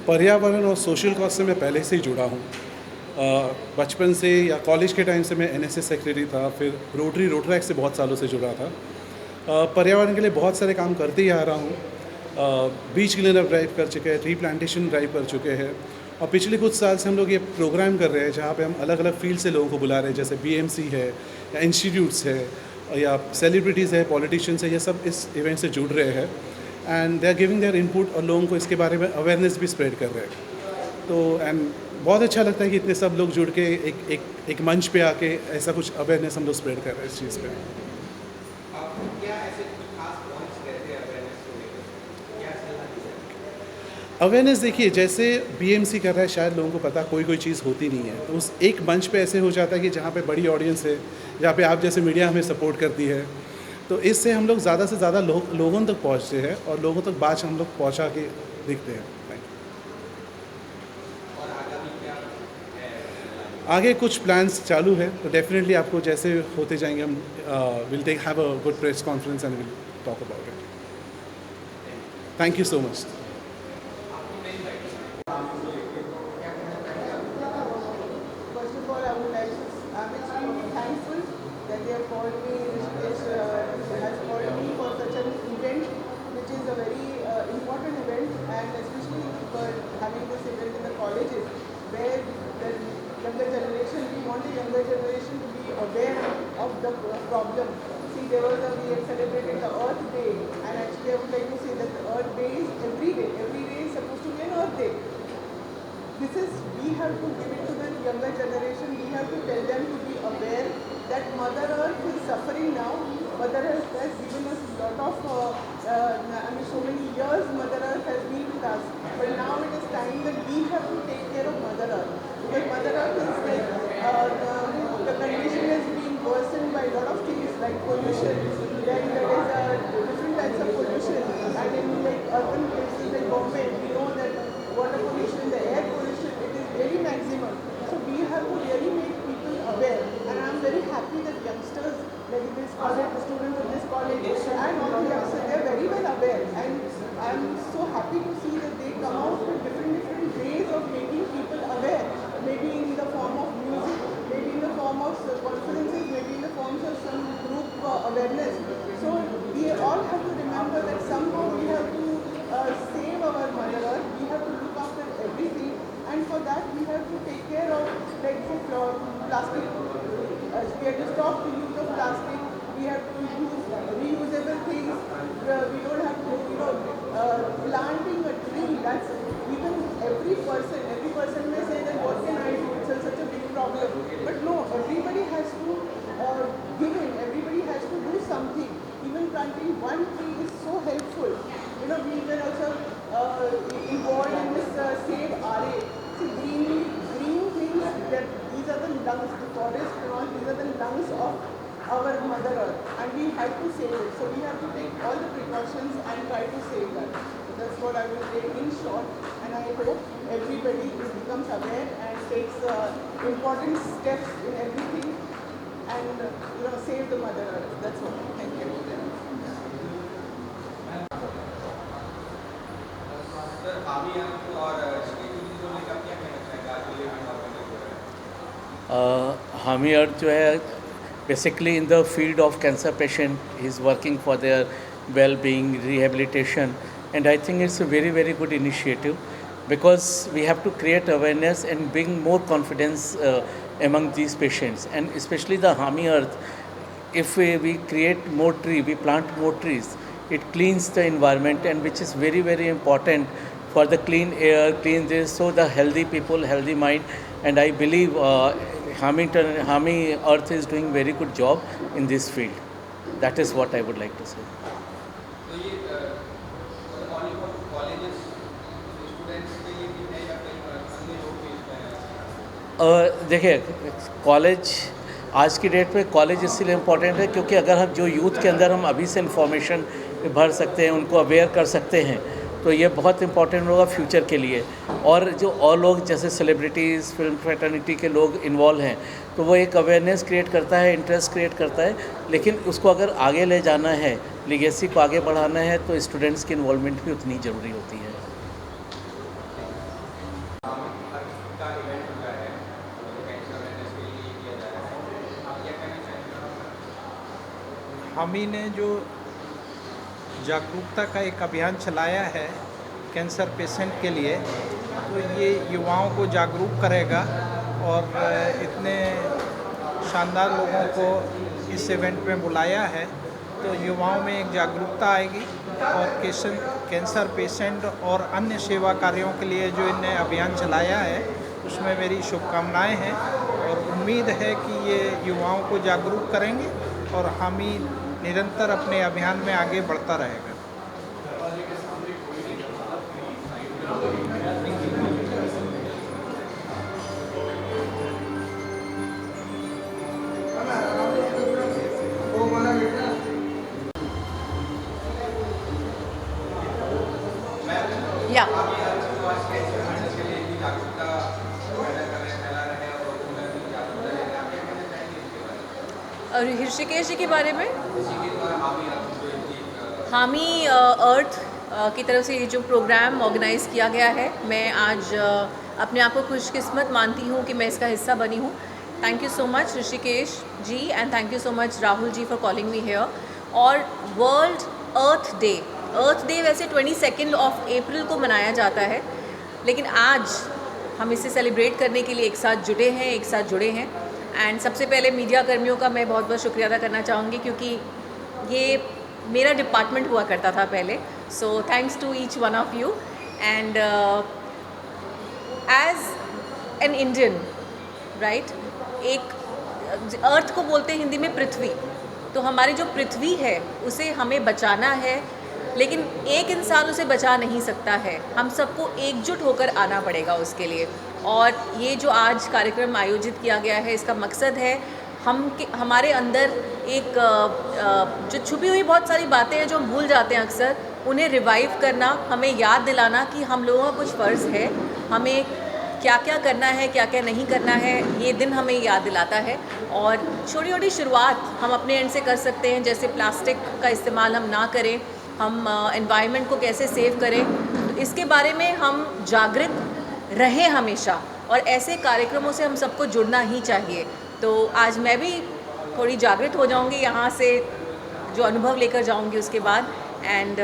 पर्यावरण और social cause से मैं पहले से ही जुड़ा हूँ। बचपन से या कॉलेज के टाइम से मैं एनएसएस सेक्रेटरी था, फिर रोटरैक्ट से बहुत सालों से जुड़ा था। पर्यावरण के लिए बहुत सारे काम करते ही आ रहा हूँ। बीच क्लीनअप ड्राइव कर चुके हैं, ट्री प्लांटेशन ड्राइव कर चुके हैं, और पिछले कुछ साल से हम लोग ये प्रोग्राम कर रहे हैं जहाँ पे हम अलग अलग फील्ड से लोगों को बुला रहे हैं, जैसे बीएमसी है या इंस्टीट्यूट्स है या सेलिब्रिटीज़ है, पॉलिटिशियंस है, ये सब इस इवेंट से जुड़ रहे हैं and they are giving their input और लोगों को इसके बारे में अवेयरनेस भी स्प्रेड कर रहे हैं। तो एंड बहुत अच्छा लगता है कि इतने सब लोग जुड़ के एक मंच पे आके ऐसा कुछ अवेयरनेस हम लोग स्प्रेड कर रहे हैं इस चीज़ पे। अवेयरनेस देखिए, जैसे बीएमसी कर रहा है, शायद लोगों को पता कोई चीज़ होती नहीं है, तो उस एक मंच पे ऐसे हो जाता है कि जहाँ पे बड़ी ऑडियंस है, जहाँ पे आप जैसे मीडिया हमें सपोर्ट करती है, तो इससे हम लोग ज़्यादा से ज़्यादा लोगों तक पहुँचते हैं और लोगों तक बात हम लोग पहुँचा के दिखते हैं। आगे कुछ प्लान्स चालू है, तो डेफिनेटली आपको जैसे होते जाएंगे हम will have a good press conference and will talk about it. Thank you so much. First of all, I would like to, I'm extremely thankful that they have called me, Rishikesh has called me for such an event, which is a very important event, and especially for having this event in the colleges, where the younger generation, we want the younger generation to be aware of the problem. See, we had celebrated the Earth Day, and actually I would like to say that the Earth Day is every day is supposed to be an Earth Day. We have to give it to the younger generation, we have to tell them to be aware that Mother Earth is suffering now. Mother Earth has given us a lot of, so many years Mother Earth has been with us. But now it is time that we have to take care of Mother Earth. Because Mother Earth is like, the condition has been worsened by a lot of things like pollution. Then there is different types of pollution. And in like urban places like Bombay, we know that water pollution, the air pollution, it is very maximum. So we have to really make people aware. And I am very happy that youngsters like this college, the students of this college, and all the youngsters, they are very well aware. And I am so happy to see that they come out with different ways of making people aware. Maybe in the form of music, maybe in the form of conferences, maybe in the forms of some group awareness. So we all have to remember that somehow we have to save our Mother Earth, we have to look after everything, and for that we have to take care of like plastic. We have to stop the use of plastic, we have to use reusable things, we don't have to, planting a tree, that's even every person may say that what can I do, it's such a big problem. But no, everybody has to give in, everybody has to do something. Even planting one tree is so helpful. We were also involved in this Save RA. See, green things, that these are the lungs, the forest and all, these are the lungs of our Mother Earth, and we have to save it. So we have to take all the precautions and try to save that. So that's what I will say in short, and I hope everybody becomes aware and takes important steps in everything and save the Mother Earth. That's all. Thank you. हामी अर्थ जो है basically in the field of cancer patient, he's working for their well-being, rehabilitation, and I think it's a very good initiative because we have to create awareness and bring more confidence among these patients, and especially the हामी Earth. If we create more tree, we plant more trees, it cleans the environment, and which is very important for the clean air, clean this, so the healthy people, healthy mind, and I believe Hami Earth is doing very good job in this field. That is what I would like to say. तो ये colleges students के लिए भी है या कहीं अन्य लोग भी इसमें देखिए कॉलेज आज की डेट में कॉलेज इसलिए इम्पोर्टेंट है क्योंकि अगर हम जो यूथ के अंदर हम अभी से इंफॉर्मेशन भर सकते हैं, उनको अवेयर कर सकते हैं, तो ये बहुत इम्पोर्टेंट होगा फ्यूचर के लिए। और जो और लोग जैसे सेलिब्रिटीज़, फिल्म फ्रेटर्निटी के लोग इन्वॉल्व हैं, तो वो एक अवेयरनेस क्रिएट करता है, इंटरेस्ट क्रिएट करता है। लेकिन उसको अगर आगे ले जाना है, लीगेसी को आगे बढ़ाना है, तो स्टूडेंट्स की इन्वॉल्वमेंट भी उतनी ज़रूरी होती है। का इवेंट होता है कैंसर अवेयरनेस के लिए किया जा रहा है, आप क्या कहना चाहेंगे? हम ही ने जो जागरूकता का एक अभियान चलाया है कैंसर पेशेंट के लिए, तो ये युवाओं को जागरूक करेगा और इतने शानदार लोगों को इस इवेंट में बुलाया है, तो युवाओं में एक जागरूकता आएगी और कैंसर पेशेंट और अन्य सेवा कार्यों के लिए जो इन्हें अभियान चलाया है उसमें मेरी शुभकामनाएं हैं और उम्मीद है कि ये युवाओं को जागरूक करेंगे और हम ही निरंतर अपने अभियान में आगे बढ़ता रहेगा। Yeah. और ऋषिकेश जी के बारे में हामी अर्थ की तरफ से ये जो प्रोग्राम ऑर्गेनाइज़ किया गया है, मैं आज अपने आप को खुशकिस्मत मानती हूँ कि मैं इसका हिस्सा बनी हूँ। Thank you so much Rishikesh ji and thank you so much Rahul ji for calling me here. और वर्ल्ड अर्थ डे वैसे 22 अप्रैल को मनाया जाता है, लेकिन आज हम इसे सेलिब्रेट करने के लिए एक साथ जुड़े हैं। एंड सबसे पहले मीडिया कर्मियों का मैं बहुत बहुत शुक्रिया अदा करना चाहूँगी, क्योंकि ये मेरा डिपार्टमेंट हुआ करता था पहले। So thanks to each one of you. And as an Indian, right, एक अर्थ को बोलते हैं हिंदी में पृथ्वी, तो हमारी जो पृथ्वी है उसे हमें बचाना है, लेकिन एक इंसान उसे बचा नहीं सकता है, हम सबको एकजुट होकर आना पड़ेगा उसके लिए। और ये जो आज कार्यक्रम आयोजित किया गया है, इसका मकसद है हमारे अंदर एक जो छुपी हुई बहुत सारी बातें हैं जो हम भूल जाते हैं अक्सर, उन्हें रिवाइव करना, हमें याद दिलाना कि हम लोगों का कुछ फ़र्ज़ है, हमें क्या क्या करना है, क्या क्या नहीं करना है, ये दिन हमें याद दिलाता है। और छोटी छोटी शुरुआत हम अपने एंड से कर सकते हैं, जैसे प्लास्टिक का इस्तेमाल हम ना करें, हम एनवायरनमेंट को कैसे सेव करें, तो इसके बारे में हम जागृत रहें हमेशा, और ऐसे कार्यक्रमों से हम सबको जुड़ना ही चाहिए। तो आज मैं भी थोड़ी जागृत हो जाऊंगी यहाँ से, जो अनुभव लेकर जाऊंगी उसके बाद। And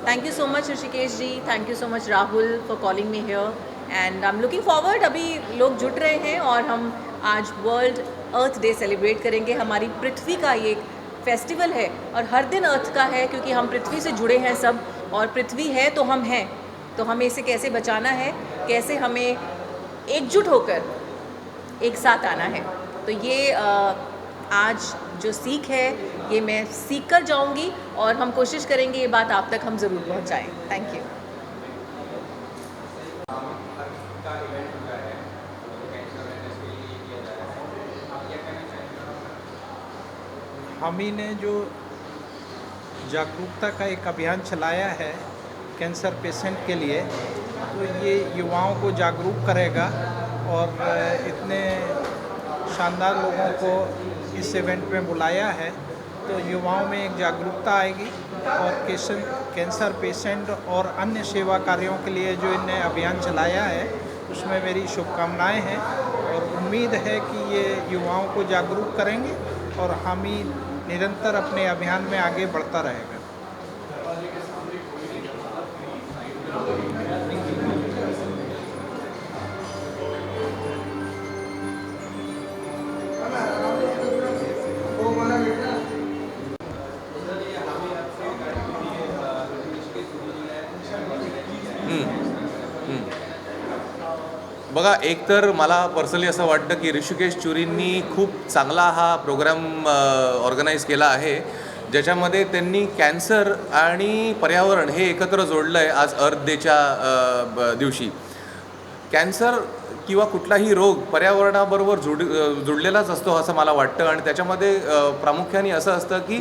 thank you so much Rishikesh ji, thank you so much Rahul for calling me here, and I am looking forward. अभी लोग जुट रहे हैं और हम आज वर्ल्ड अर्थ डे सेलिब्रेट करेंगे। हमारी पृथ्वी का ये एक फेस्टिवल है और हर दिन अर्थ का है, क्योंकि हम पृथ्वी से जुड़े हैं सब, और पृथ्वी है तो हम हैं, तो हमें इसे कैसे बचाना है, कैसे हमें एकजुट होकर एक साथ आना है। तो ये आज जो सीख है ये मैं सीख कर जाऊँगी, और हम कोशिश करेंगे ये बात आप तक हम ज़रूर पहुँचाएँ। Thank you. का इवेंट होता है कैंसर अवेयरनेस के लिए किया जा रहा है, आप क्या कहना चाहेंगे? हम ही ने जो जागरूकता का एक अभियान चलाया है कैंसर पेशेंट के लिए, तो ये युवाओं को जागरूक करेगा और इतने शानदार लोगों को इस इवेंट में बुलाया है, तो युवाओं में एक जागरूकता आएगी और कैंसर पेशेंट और अन्य सेवा कार्यों के लिए जो इन्हें अभियान चलाया है उसमें मेरी शुभकामनाएं हैं और उम्मीद है कि ये युवाओं को जागरूक करेंगे और हम ही निरंतर अपने अभियान में आगे बढ़ता रहेगा। बघा, एक तर मला पर्सनली असं वाटतं की ऋषिकेश चुरींनी खूप चांगला हा प्रोग्राम ऑर्गनाईज केला आहे, ज्याच्यामध्ये त्यांनी कॅन्सर आणि पर्यावरण हे एकत्र जोडलं आहे आज अर्थ डेच्या दिवशी. कॅन्सर किंवा कुठलाही रोग पर्यावरणाबरोबर जुडलेलाच असतो असं मला वाटतं. आणि त्याच्यामध्ये प्रामुख्याने असं असतं की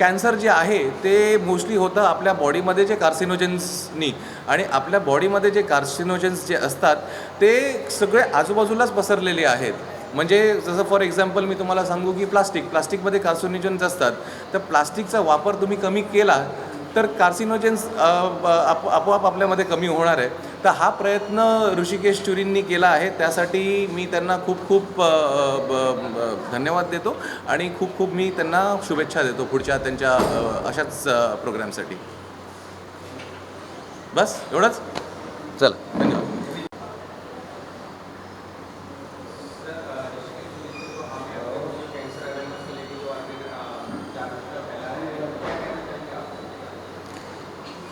कॅन्सर जे आहे ते मोस्टली होतं आपल्या बॉडीमध्ये जे कार्सिनोजेन्सनी, आणि आपल्या बॉडीमध्ये जे कार्सिनोजेन्स जे असतात ते सगळे आजूबाजूलाच पसरलेले आहेत. म्हणजे जसं फॉर एक्झाम्पल मी तुम्हाला सांगू की प्लास्टिकमध्ये कार्सिनोजेन्स असतात. तर प्लास्टिकचा वापर तुम्ही कमी केला तर कार्सिनोजेन्स आपोआप आपल्यामध्ये कमी होणार आहे. तर हा प्रयत्न ऋषिकेश चुरींनी केला आहे, त्यासाठी मी त्यांना खूप खूप धन्यवाद देतो आणि खूप खूप मी त्यांना शुभेच्छा देतो पुढच्या त्यांच्या अशाच प्रोग्रामसाठी. बस एवढंच. चला, धन्यवाद.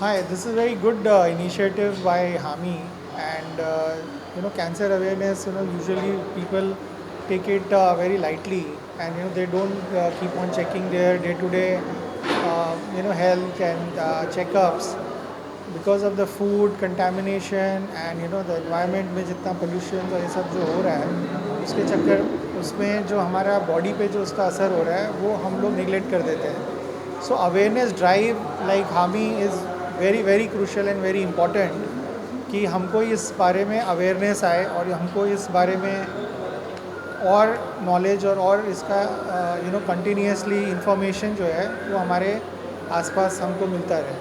Hi, this is a very good initiative by Hami, and cancer awareness. Usually people take it very lightly, and they don't keep on checking their day-to-day health and checkups because of the food contamination and the environment में जितना pollution और ये सब जो हो रहा है उसके चक्कर उसमें जो हमारा बॉडी पे जो उसका असर हो रहा है वो हम लोग निगलेक्ट कर देते हैं. So awareness drive like Hami is very very crucial and very important कि हमको इस बारे में अवेयरनेस आए और हमको इस बारे में और नॉलेज और इसका कंटिन्यूसली इंफॉर्मेशन जो है वो हमारे आसपास हमको मिलता रहे.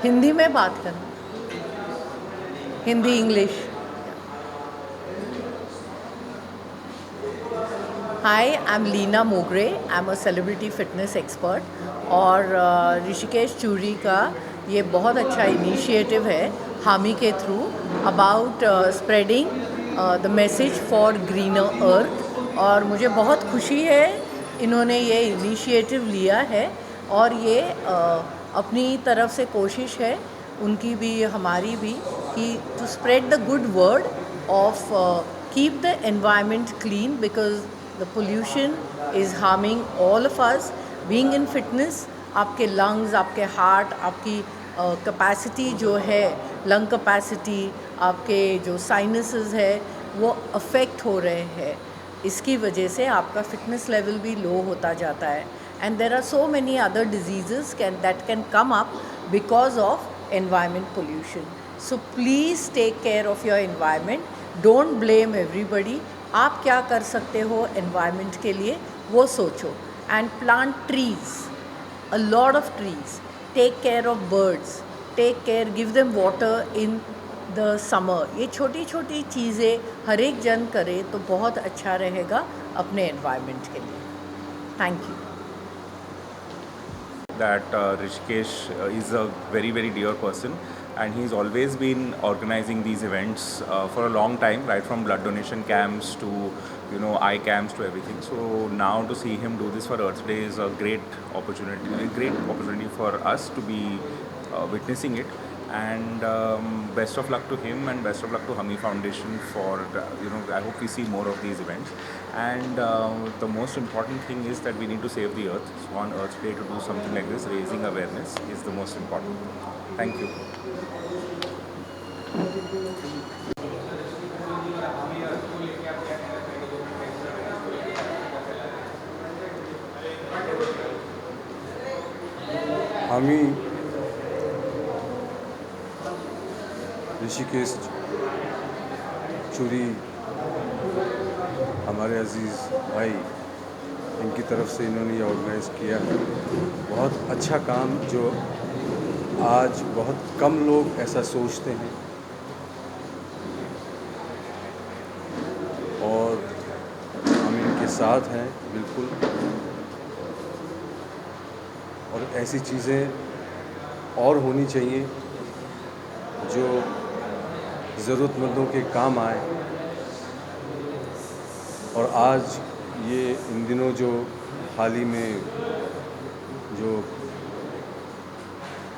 हिंदी में बात करना, Hindi English. Hi, I am Leena Mogre. I am a celebrity fitness expert. और ऋषिकेश चूरी का ये बहुत अच्छा इनिशिएटिव है हामी के through about spreading the message for greener earth. और मुझे बहुत खुशी है इन्होंने ये इनिशिएटिव लिया है, और ये अपनी तरफ से कोशिश है उनकी भी हमारी भी कि to spread the good word of keep the environment clean because the pollution is harming all of us. Being in fitness आपके लंग्स, आपके हार्ट, आपकी कैपेसिटी जो है, लंग कैपेसिटी, आपके जो साइनसेस है वो अफेक्ट हो रहे हैं. इसकी वजह से आपका फिटनेस लेवल भी लो होता जाता है. And there are so many other diseases that can come up because of environment pollution. So please take care of your environment. Don't blame everybody. आप क्या कर सकते हो environment के लिए वो सोचो. And plant trees, a lot of trees. Take care of birds. Take care, give them water in the summer. ये छोटी छोटी चीज़ें हर एक जन करे तो बहुत अच्छा रहेगा अपने environment के लिए. Thank you. That Rishikesh is a very very dear person, and he's always been organizing these events for a long time, right from blood donation camps to eye camps to everything. So now to see him do this for Earth Day is a great opportunity for us to be witnessing it. And best of luck to him, and best of luck to Hami Foundation for I hope we see more of these events. And the most important thing is that we need to save the earth. So on Earth Day to do something like this, raising awareness is the most important. Thank you. हामी ऋषिकेश चूरी हमारे अजीज़ भाई, इनकी तरफ से इन्होंने ये organise किया है. बहुत अच्छा काम जो आज बहुत कम लोग ऐसा सोचते हैं, और हम इनके साथ हैं बिल्कुल. और ऐसी चीज़ें और होनी चाहिए जो ज़रूरतमंदों के काम आए। और आज ये इन दिनों जो हाल ही में जो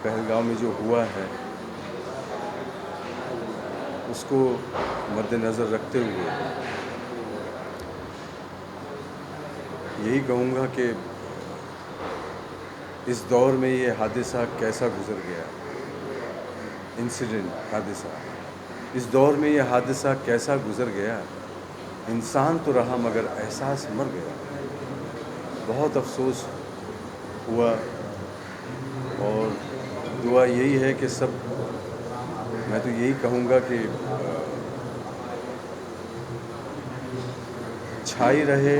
पहलगाम में जो हुआ है उसको मद्देनज़र रखते हुए यही कहूँगा कि इस दौर में ये हादसा कैसा गुज़र गया, इंसिडेंट हादसा, इस दौर में ये हादसा कैसा गुज़र गया। इंसान तो रहा मगर एहसास मर गया। बहुत अफसोस हुआ और दुआ यही है कि सब, मैं तो यही कहूँगा कि छाई रहे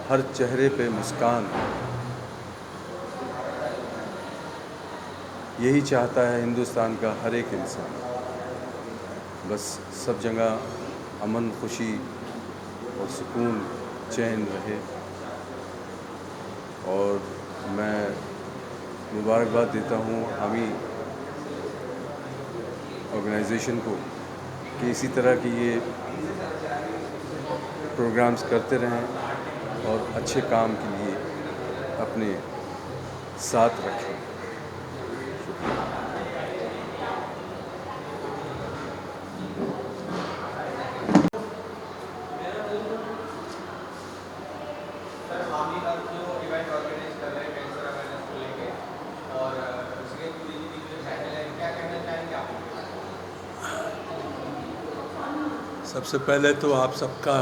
हर चेहरे पे मुस्कान। यही चाहता है हिंदुस्तान का हर एक इंसान, बस सब जगह अमन, खुशी और सुकून, चैन रहे। और मैं मुबारकबाद देता हूँ हामी ऑर्गेनाइजेशन को कि इसी तरह की ये प्रोग्राम्स करते रहें और अच्छे काम के लिए अपने साथ रखें। सबसे पहले तो आप सबका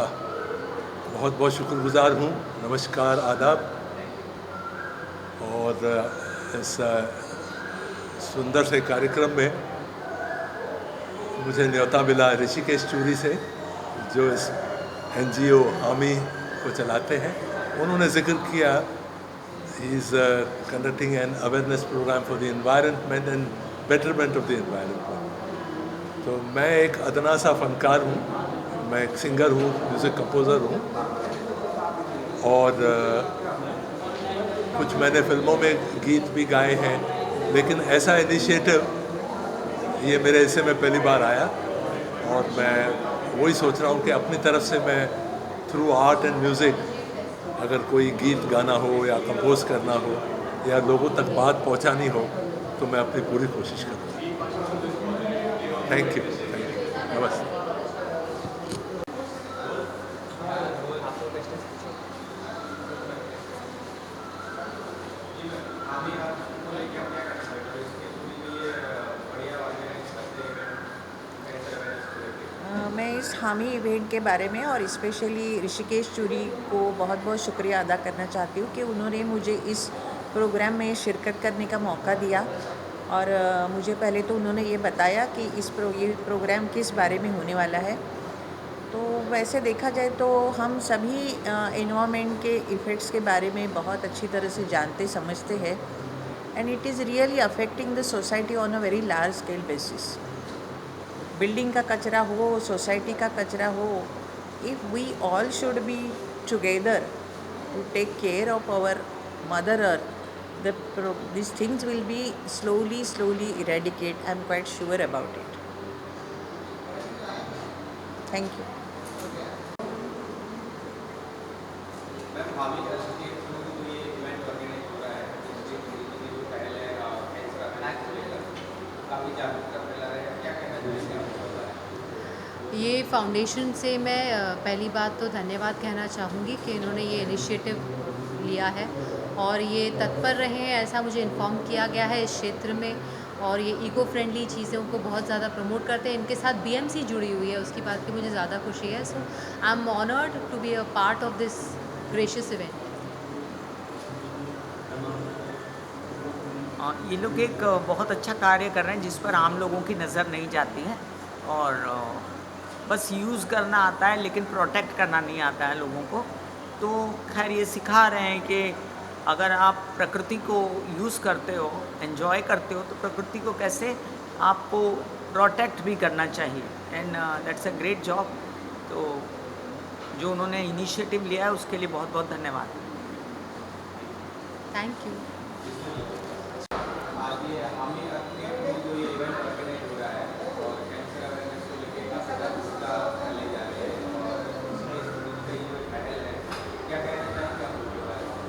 बहुत बहुत शुक्रगुजार हूँ। नमस्कार, आदाब। और इस सुंदर से कार्यक्रम में मुझे न्योता मिला ऋषिकेश चूरी से, जो इस NGO हामी को चलाते हैं। उन्होंने जिक्र किया he is conducting an awareness programme for the environment and betterment of the environment. तो मैं एक अदना सा फनकार हूँ, मैं एक सिंगर हूँ, म्यूज़िक कंपोज़र हूँ और कुछ मैंने फिल्मों में गीत भी गाए हैं। लेकिन ऐसा इनिशिएटिव ये मेरे हिस्से में पहली बार आया और मैं वही सोच रहा हूँ कि अपनी तरफ से मैं थ्रू आर्ट एंड म्यूज़िक अगर कोई गीत गाना हो या कंपोज करना हो या लोगों तक बात पहुँचानी हो तो मैं अपनी पूरी कोशिश करूँगा। थैंक यू, नमस्ते। मैं इस हामी इवेंट के बारे में और स्पेशली ऋषिकेश चूरी को बहुत बहुत शुक्रिया अदा करना चाहती हूँ कि उन्होंने मुझे इस प्रोग्राम में शिरकत करने का मौका दिया। और मुझे पहले तो उन्होंने ये बताया कि ये प्रोग्राम किस बारे में होने वाला है। तो वैसे देखा जाए तो हम सभी एनवायरनमेंट के इफ़ेक्ट्स के बारे में बहुत अच्छी तरह से जानते समझते हैं and it is really affecting the society on a very large scale basis. Building का कचरा हो, सोसाइटी का कचरा हो, if we all should be together to take care of our mother earth, these things will be slowly eradicate. I'm quite sure about it. Thank you. Ma'am, हामी के through ये event organise हो रहा है, जिसके जो पहल है कैंसर अवेयरनेस को लेकर काफ़ी जागरूकता फैला रहे हैं, क्या कहना चाहेंगे आप? ये फाउंडेशन से मैं पहली बात तो धन्यवाद कहना चाहूँगी कि इन्होंने ये इनिशिएटिव लिया है और ये तत्पर रहे हैं, ऐसा मुझे इन्फॉर्म किया गया है इस क्षेत्र में। और ये इको फ्रेंडली चीज़ों को बहुत ज़्यादा प्रमोट करते हैं। इनके साथ BMC जुड़ी हुई है, उसकी बात की मुझे ज़्यादा खुशी है। So I am honoured to be a part of this gracious event. ये लोग एक बहुत अच्छा कार्य कर रहे हैं जिस पर आम लोगों की नज़र नहीं जाती है और बस यूज़ करना आता है लेकिन प्रोटेक्ट करना नहीं आता है लोगों को। तो खैर ये सिखा रहे हैं कि अगर आप प्रकृति को यूज़ करते हो, एंजॉय करते हो, तो प्रकृति को कैसे आपको प्रोटेक्ट भी करना चाहिए and that's a great job. तो जो उन्होंने इनिशिएटिव लिया है उसके लिए बहुत बहुत धन्यवाद। Thank you. आज ये हामी अर्थ के थ्रू जो ये इवेंट ऑर्गेनाइज हो रहा है और कैंसर अवेयरनेस को लेकर काफ़ी जागरूकता ले जा रही है और इसमें कई जो मेडल है, क्या कहना चाहेंगे आप उसके बारे में?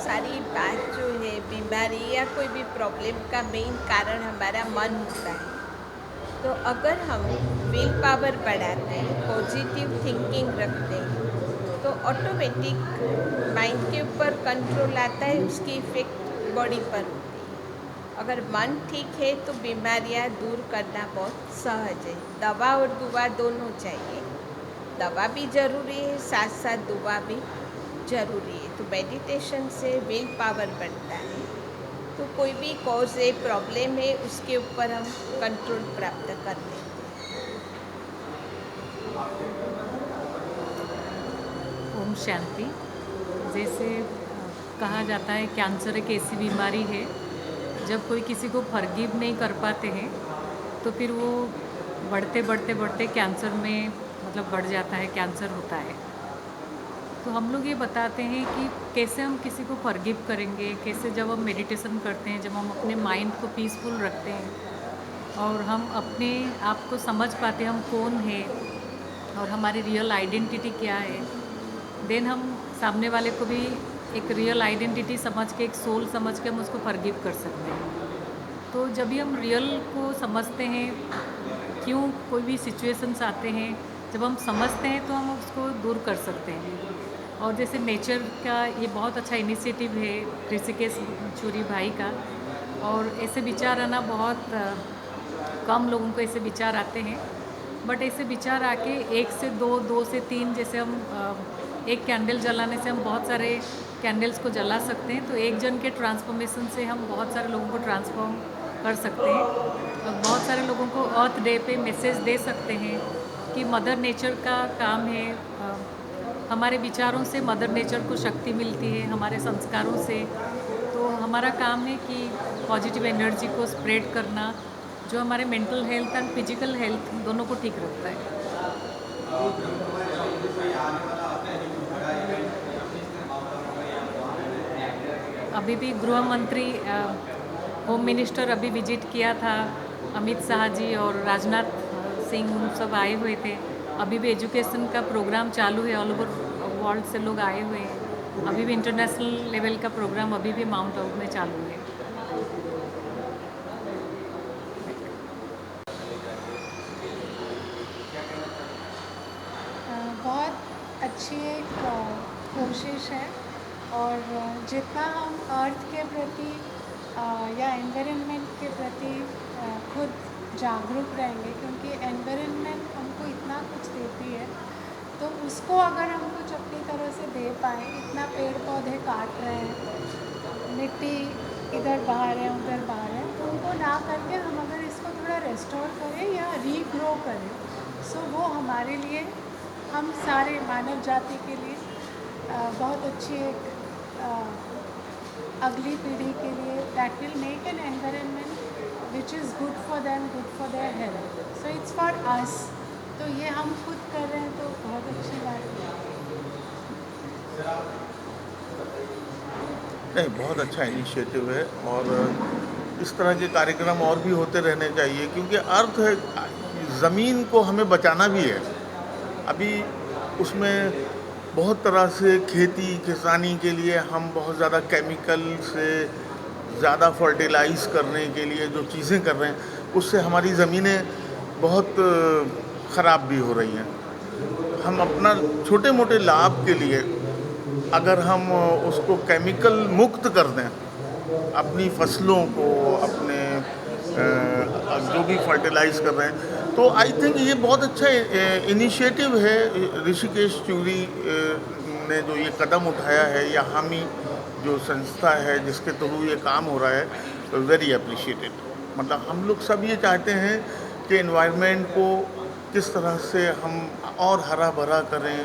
सारी बात जो है बीमारी या कोई भी प्रॉब्लम का मेन कारण हमारा मन होता है। तो अगर हम विल पावर बढ़ाते हैं, पॉजिटिव थिंकिंग रखते हैं, तो ऑटोमेटिक माइंड के ऊपर कंट्रोल आता है, उसकी इफेक्ट बॉडी पर होती है। अगर मन ठीक है तो बीमारियां दूर करना बहुत सहज है। दवा और दुआ दोनों चाहिए, दवा भी ज़रूरी है, साथ साथ दुआ भी ज़रूरी है। तो मेडिटेशन से विल पावर बढ़ता है, तो कोई भी कॉज है, प्रॉब्लम है, उसके ऊपर हम कंट्रोल प्राप्त कर लेते हैं। ओम शांति। जैसे कहा जाता है कैंसर एक ऐसी बीमारी है, जब कोई किसी को फॉरगिव नहीं कर पाते हैं तो फिर वो बढ़ते बढ़ते बढ़ते कैंसर में मतलब बढ़ जाता है, कैंसर होता है। तो हम लोग ये बताते हैं कि कैसे हम किसी को फॉरगिव करेंगे, कैसे जब हम मेडिटेशन करते हैं, जब हम अपने माइंड को पीसफुल रखते हैं और हम अपने आप को समझ पाते हैं हम कौन है और हमारी रियल आइडेंटिटी क्या है, देन हम सामने वाले को भी एक रियल आइडेंटिटी समझ के, एक सोल समझ के हम उसको फॉरगिव कर सकते हैं। तो जब भी हम रियल को समझते हैं, क्यों कोई भी सिचुएशंस आते हैं, जब हम समझते हैं तो हम उसको दूर कर सकते हैं। और जैसे नेचर का ये बहुत अच्छा इनिशिएटिव है ऋषिकेश चूरी भाई का, और ऐसे विचार आना बहुत कम लोगों को ऐसे विचार आते हैं, बट ऐसे विचार आके 1 से 2, 2 से 3, जैसे हम एक कैंडल जलाने से हम बहुत सारे कैंडल्स को जला सकते हैं। तो एक जन के ट्रांसफॉर्मेशन से हम बहुत सारे लोगों को ट्रांसफॉर्म कर सकते हैं और बहुत सारे लोगों को अर्थ डे पे मैसेज दे सकते हैं कि मदर नेचर का काम है, हमारे विचारों से मदर नेचर को शक्ति मिलती है, हमारे संस्कारों से। तो हमारा काम है कि पॉजिटिव एनर्जी को स्प्रेड करना, जो हमारे mental health and physical health दोनों को ठीक रखता है। अभी भी गृह मंत्री, होम मिनिस्टर अभी विजिट किया था, अमित शाह जी और राजनाथ सिंह सब आए हुए थे। अभी भी एजुकेशन का प्रोग्राम चालू है, ऑल ओवर वर्ल्ड से लोग आए हुए हैं। अभी भी इंटरनेशनल लेवल का प्रोग्राम अभी भी माउंट आबू में चालू है। बहुत अच्छी एक कोशिश है, और जितना हम अर्थ के प्रति या एनवायरनमेंट के प्रति खुद जागरूक रहेंगे, क्योंकि एनवायरनमेंट हमको इतना कुछ देती है, तो उसको अगर हम कुछ अपनी तरह से दे पाएँ, इतना पेड़ पौधे काट रहे हैं, मिट्टी इधर बहा रहे हैं, उधर बहा रहे हैं, तो उनको ना करके हम अगर इसको थोड़ा रेस्टोर करें या रीग्रो करें, सो वो हमारे लिए, हम सारे मानव जाति के लिए बहुत अच्छी एक अगली पीढ़ी के लिए, that will make an environment which is good for them, good for their health. So it's for us. तो ये हम खुद कर रहे हैं, तो बहुत अच्छी बात है। नहीं, बहुत अच्छा इनिशिएटिव है, और इस तरह के कार्यक्रम और भी होते रहने चाहिए, क्योंकि अर्थ है, ज़मीन को हमें बचाना भी है। अभी उसमें बहुत तरह से खेती किसानी के लिए हम बहुत ज़्यादा केमिकल से ज़्यादा फर्टिलाइज़ करने के लिए जो चीज़ें कर रहे हैं, उससे हमारी ज़मीनें बहुत ख़राब भी हो रही हैं। हम अपना छोटे मोटे लाभ के लिए अगर हम उसको केमिकल मुक्त कर दें, अपनी फसलों को, अपने जो भी फर्टिलाइज़ कर रहे हैं, तो आई थिंक ये बहुत अच्छा इनिशिएटिव है ऋषिकेश चूरी ने जो ये कदम उठाया है, या हामी जो संस्था है जिसके थ्रू ये काम हो रहा है, तो वेरी अप्रिशिएटेड। मतलब हम लोग सब ये चाहते हैं कि एनवायरनमेंट को किस तरह से हम और हरा भरा करें,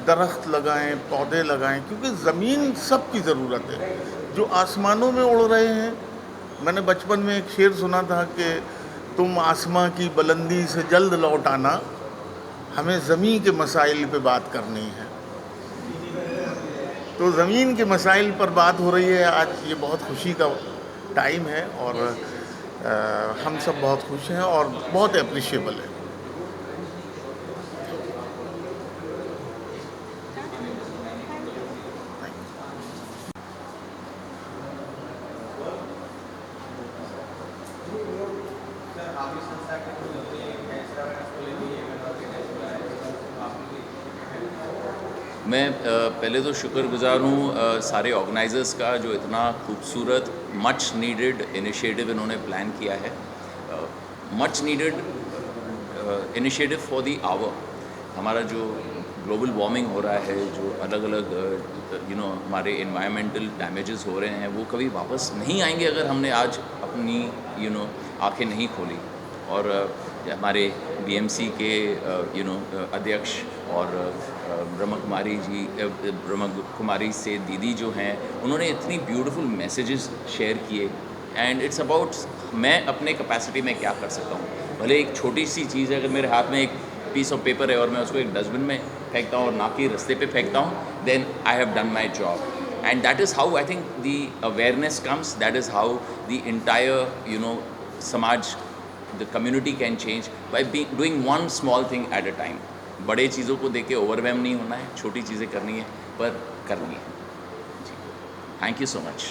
दरख्त लगाएं, पौधे लगाएं, क्योंकि ज़मीन सबकी ज़रूरत है। जो आसमानों में उड़ रहे हैं, मैंने बचपन में एक शेर सुना था कि तुम आसमां की बुलंदी से जल्द लौट आना, हमें ज़मीन के मसाइल पे बात करनी है। तो ज़मीन के मसाइल पर बात हो रही है आज, ये बहुत खुशी का टाइम है और हम सब बहुत खुश हैं और बहुत अप्रिशिएबल है। मैं पहले तो शुक्रगुजार हूँ सारे ऑर्गेनाइजर्स का जो इतना खूबसूरत मच नीडेड इनिशिएटिव इन्होंने प्लान किया है। Much needed initiative for the hour. हमारा जो ग्लोबल वार्मिंग हो रहा है, जो अलग अलग हमारे इन्वायरमेंटल डैमेजेस हो रहे हैं, वो कभी वापस नहीं आएंगे अगर हमने आज अपनी आंखें नहीं खोली। और हमारे बीएमसी के अध्यक्ष और ब्रह्म कुमारी से दीदी जो हैं, उन्होंने इतनी ब्यूटीफुल मैसेजेस शेयर किए। एंड इट्स अबाउट मैं अपने कैपेसिटी में क्या कर सकता हूँ। भले एक छोटी सी चीज़ है, अगर मेरे हाथ में एक पीस ऑफ पेपर है और मैं उसको एक डस्टबिन में फेंकता हूँ और ना कि रास्ते पे फेंकता हूँ, then I have done my job. And that is how I think the awareness comes, that is how the entire समाज, the community can change by doing one small thing at a time। बड़े चीज़ों को देख के overwhelm नहीं होना है, छोटी चीज़ें करनी है पर करनी है। Thank you so much.